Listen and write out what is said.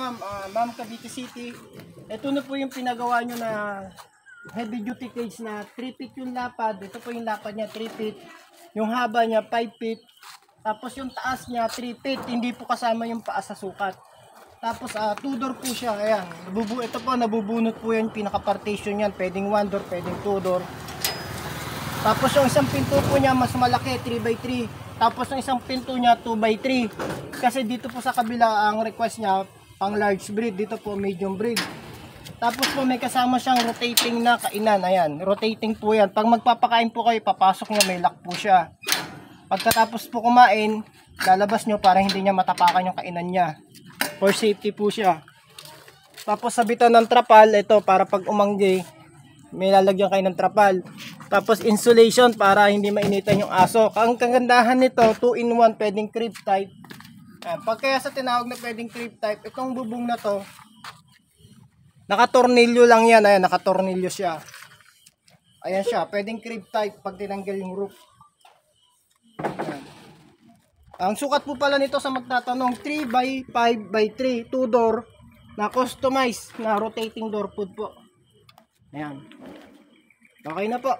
ma'am, ma'am Cavite City. Ito na po yung pinagawa nyo na heavy duty cage na 3 feet yung lapad. Ito po yung lapad niya 3 feet. Yung haba niya 5 feet. Tapos yung taas niya 3 feet. Hindi po kasama yung paa sa sukat. Tapos 2 door po siya. Ayan. Ito po nabubunot po yan. Pinaka-partition yan. Pwedeng 1 door, pwedeng 2 door. Tapos yung isang pinto po niya mas malaki 3x3. Tapos yung isang pinto niya 2x3. Kasi dito po sa kabila ang request niya pang large breed. Dito po medium breed. Tapos po may kasama siyang rotating na kainan. Ayan, rotating po yan. Pag magpapakain po kayo, papasok niya, may lock po siya. Pagkatapos po kumain, lalabas nyo para hindi niya matapakan yung kainan niya. For safety po siya. Tapos sabitan ng trapal, ito para pag umanggi, may lalagyan kayo ng trapal. Tapos insulation para hindi mainitan yung aso. Ang kagandahan nito, 2-in-1, pwedeng crib type. Pag kaya sa tinawag na pwedeng crib type, itong bubong na to, nakatornilyo lang yan. Ayan, nakatornilyo siya. Ayan siya, pwedeng crib type pag tinanggal yung roof. Ayan. Ang sukat po pala nito sa magtatanong, 3x5x3, 2 door na customized na rotating door food po. Ayan. Okay na po.